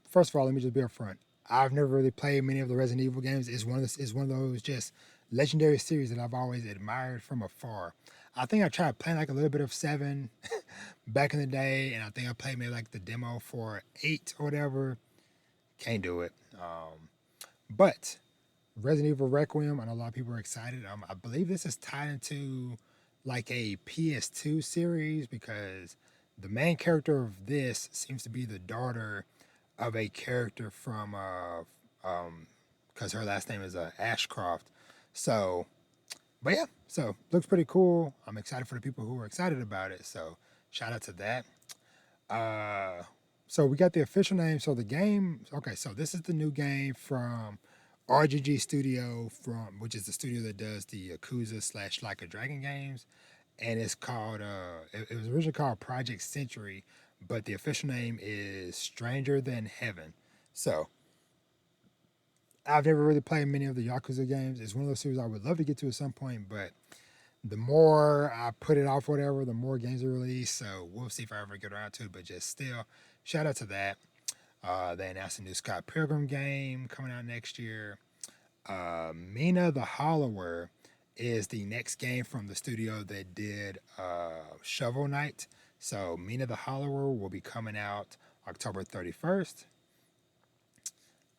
first of all, let me just be upfront. I've never really played many of the Resident Evil games. It's one of those just legendary series that I've always admired from afar. I think I tried playing like a little bit of 7 back in the day, and I think I played maybe like the demo for 8 or whatever. Can't do it. But Resident Evil Requiem. I know a lot of people are excited. I believe this is tied into like a PS2 series because the main character of this seems to be the daughter of a character from because her last name is Ashcroft. So, but yeah, so looks pretty cool. I'm excited for the people who are excited about it. So shout out to that. Uh, so we got the official name. So the game. Okay, so this is the new game from RGG Studio, from which is the studio that does the Yakuza slash Like a Dragon games, and it's called. It was originally called Project Century, but the official name is Stranger Than Heaven. So I've never really played many of the Yakuza games. It's one of those series I would love to get to at some point, but the more I put it off, whatever, the more games are released. So we'll see if I ever get around to it. But just still, shout out to that. They announced a new Scott Pilgrim game coming out next year. Mina the Hollower is the next game from the studio that did Shovel Knight. So Mina the Hollower will be coming out October 31st.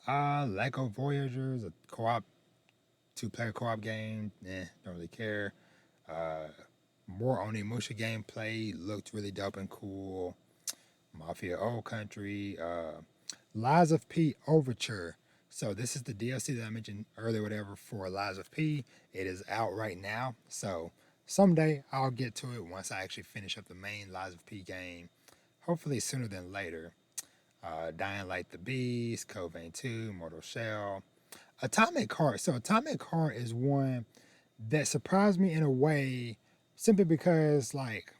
Lego Voyagers, a co-op, two-player co-op game. Don't really care. More Onimusha gameplay, looked really dope and cool. Mafia Old Country. Lies of P Overture. So this is the DLC that I mentioned earlier, whatever, for Lies of P. It is out right now. So someday I'll get to it once I actually finish up the main Lies of P game. Hopefully sooner than later. Dying Light the Beast, Code Vein 2, Mortal Shell. Atomic Heart. So Atomic Heart is one that surprised me in a way simply because, like,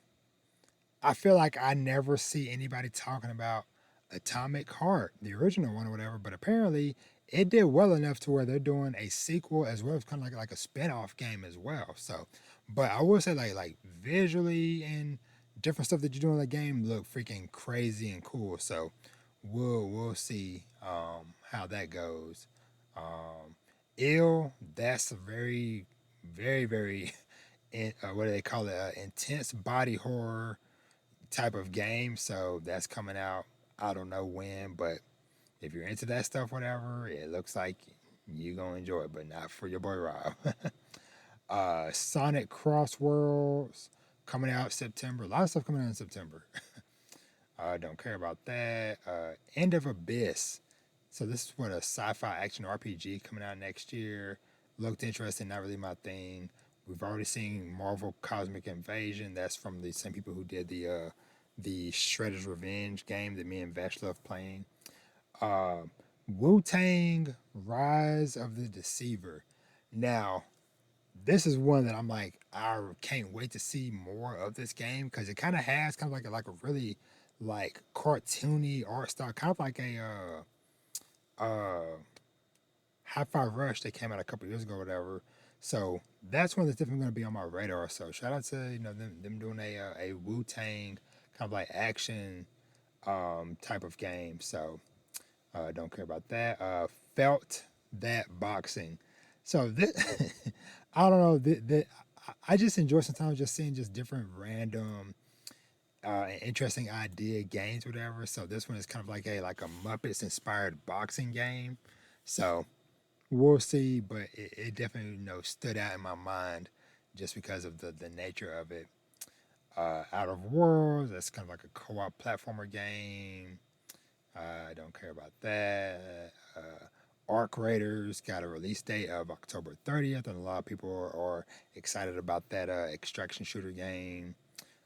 I feel like I never see anybody talking about Atomic Heart, the original one or whatever, but apparently it did well enough to where they're doing a sequel as well as kind of like a spin-off game as well. So, but I will say like visually and different stuff that you do in the game look freaking crazy and cool. So we'll see how that goes. Ill, that's a very what do they call it? Intense body horror type of game. So that's coming out. I don't know when, but if you're into that stuff, whatever, it looks like you're gonna enjoy it, but not for your boy Rob. Sonic Crossworlds coming out September. A lot of stuff coming out in September. Don't care about that. End of Abyss. So this is what a sci-fi action RPG coming out next year. Looked interesting, not really my thing. We've already seen Marvel Cosmic Invasion. That's from the same people who did the Shredder's Revenge game that me and Vesh love playing. Wu-Tang Rise of the Deceiver. Now, this is one that I'm like, I can't wait to see more of this game because it kind of has kind of like a really like cartoony art style, kind of like a Hi-Fi Rush that came out a couple years ago, or whatever. So that's one that's definitely going to be on my radar. So shout out to them doing a Wu-Tang kind of like action type of game. So don't care about that. Felt that boxing. So this, I don't know. I just enjoy sometimes just seeing just different random interesting idea games, whatever. So this one is kind of like a Muppets inspired boxing game. So we'll see, but it definitely stood out in my mind just because of the nature of it. Out of Worlds, that's kind of like a co-op platformer game. I don't care about that. Arc Raiders got a release date of October 30th, and a lot of people are excited about that extraction shooter game.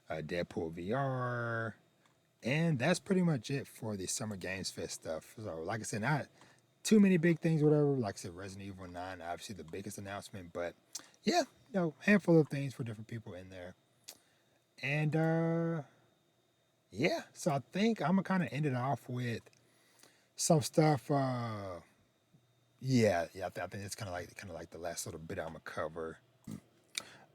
Deadpool VR, and that's pretty much it for the Summer Games Fest stuff. So, like I said, not too many big things, whatever. Like I said, Resident Evil 9, obviously the biggest announcement, but yeah, handful of things for different people in there. And yeah, so I think I'm gonna kind of end it off with some stuff. I think it's kind of like the last little bit I'm gonna cover.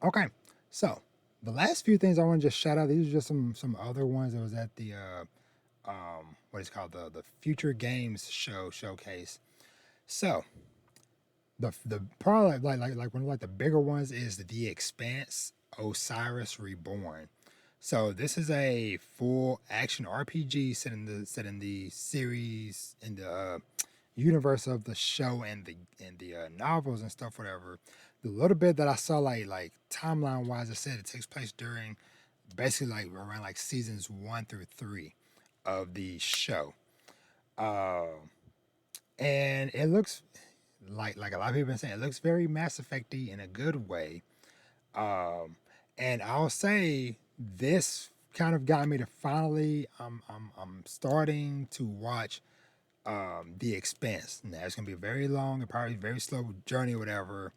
Okay, so the last few things I want to just shout out. These are just some other ones that was at the what is called the Future Games showcase. So the probably like one of like the bigger ones is the Expanse Osiris Reborn. So this is a full action RPG set in the series in the universe of the show and the novels and stuff, whatever. The little bit that I saw, like timeline wise, it said it takes place during basically like around like seasons 1 through 3 of the show. Uh, and it looks like a lot of people have been saying, it looks very Mass Effecty in a good way. Um, and I'll say this kind of got me to finally I'm starting to watch the Expanse. Now it's gonna be a very long and probably very slow journey or whatever.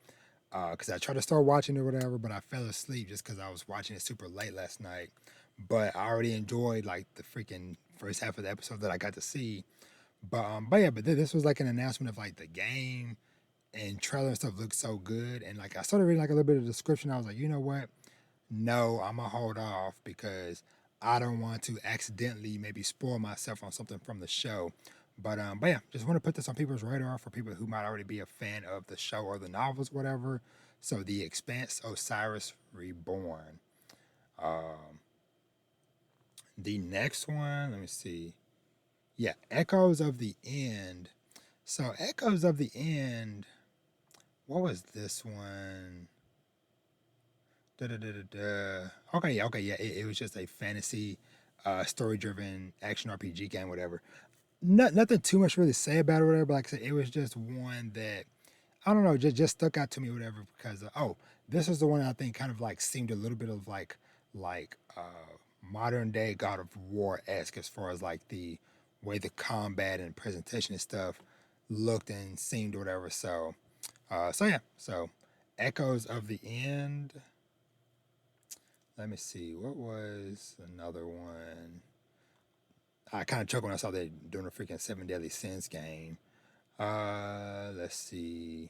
Because I tried to start watching it or whatever, but I fell asleep just because I was watching it super late last night. But I already enjoyed like the freaking first half of the episode that I got to see. But yeah, but this was like an announcement of like the game and trailer and stuff looked so good. And like I started reading like a little bit of the description. I was like, you know what? No, I'm gonna hold off because I don't want to accidentally maybe spoil myself on something from the show. But yeah, just want to put this on people's radar for people who might already be a fan of the show or the novels, whatever. So the Expanse Osiris Reborn. Um, the next one, let me see. Yeah, Echoes of the End. So Echoes of the End. What was this one? Da, da, da, da, da. Okay, yeah. It was just a fantasy, story-driven action RPG game, whatever. Nothing too much really to say about it, whatever. But like I said, it was just one that I don't know, just stuck out to me, whatever. Because this is the one I think kind of like seemed a little bit of like modern day God of War esque as far as like the way the combat and presentation and stuff looked and seemed, or whatever. So yeah, so Echoes of the End. Let me see. What was another one? I kind of choked when I saw they doing a freaking Seven Deadly Sins game. Let's see.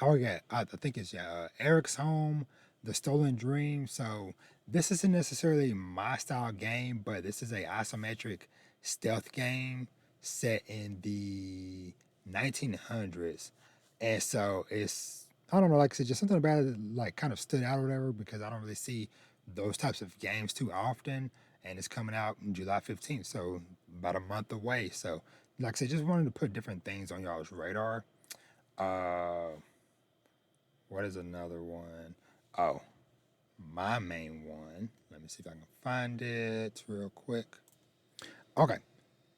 Oh yeah, I think it's Eric's Home, The Stolen Dream. So this isn't necessarily my style game, but this is a isometric stealth game set in the 1900s, and so it's I don't know, like I said, just something about it like kind of stood out or whatever because I don't really see those types of games too often, and it's coming out on July 15th, so about a month away. So like I said, just wanted to put different things on y'all's radar. Uh, what is another one? Oh, my main one. Let me see if I can find it real quick. Okay,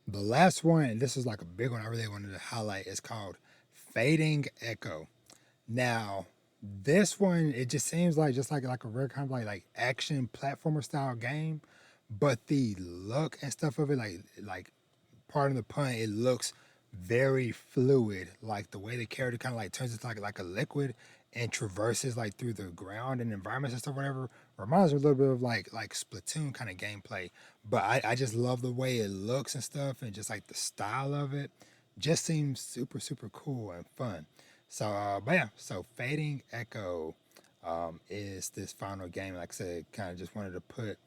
the last one, and this is like a big one I really wanted to highlight, is called Fading Echo. Now, this one, it just seems like just like a very kind of like action platformer style game, but the look and stuff of it, like pardon the pun, it looks very fluid. Like the way the character kind of like turns into like a liquid and traverses like through the ground and environments and stuff, whatever. Reminds me a little bit of like Splatoon kind of gameplay. But I just love the way it looks and stuff, and just like the style of it. Just seems super cool and fun. But yeah, so Fading Echo is this final game. Like I said, kind of just wanted to put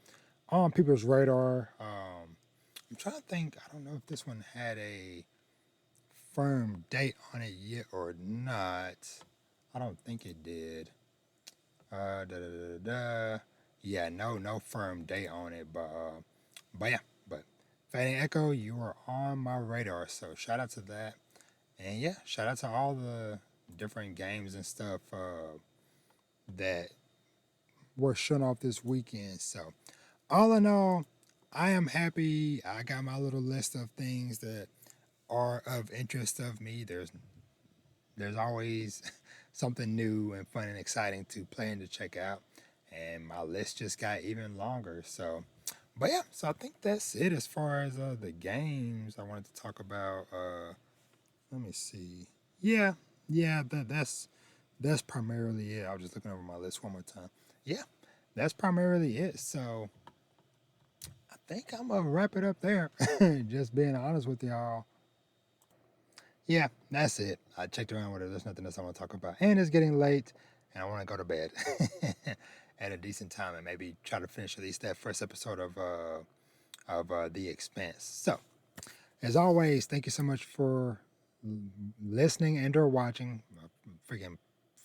on people's radar. I'm trying to think. I don't know if this one had a firm date on it yet or not. I don't think it did. Da, da, da, da. Yeah, no firm date on it, but yeah, but Fading Echo, you are on my radar, so shout out to that, and yeah, shout out to all the different games and stuff that were shown off this weekend. So all in all, I am happy. I got my little list of things that are of interest of me. There's always something new and fun and exciting to play and to check out. And my list just got even longer. But yeah, so I think that's it as far as the games I wanted to talk about. Let me see. Yeah, yeah, that's primarily it. I was just looking over my list one more time. Yeah, that's primarily it. So I think I'm gonna wrap it up there. Just being honest with y'all. Yeah, that's it. I checked around with it. There's nothing else I want to talk about. And it's getting late, and I want to go to bed at a decent time and maybe try to finish at least that first episode of The Expanse. So, as always, thank you so much for listening and or watching. I freaking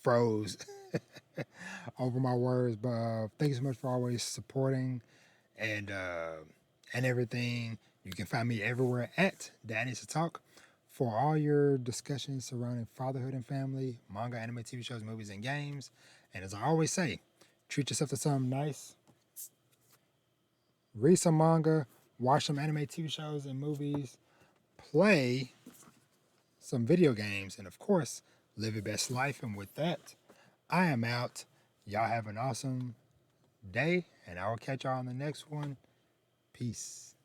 froze over my words, but thank you so much for always supporting and everything. You can find me everywhere at Dad Needs to Talk for all your discussions surrounding fatherhood and family, manga, anime, TV shows, movies, and games. And as I always say, treat yourself to something nice. Read some manga, watch some anime, TV shows, and movies, play some video games, and of course, live your best life. And with that, I am out. Y'all have an awesome day, and I will catch y'all on the next one. Peace.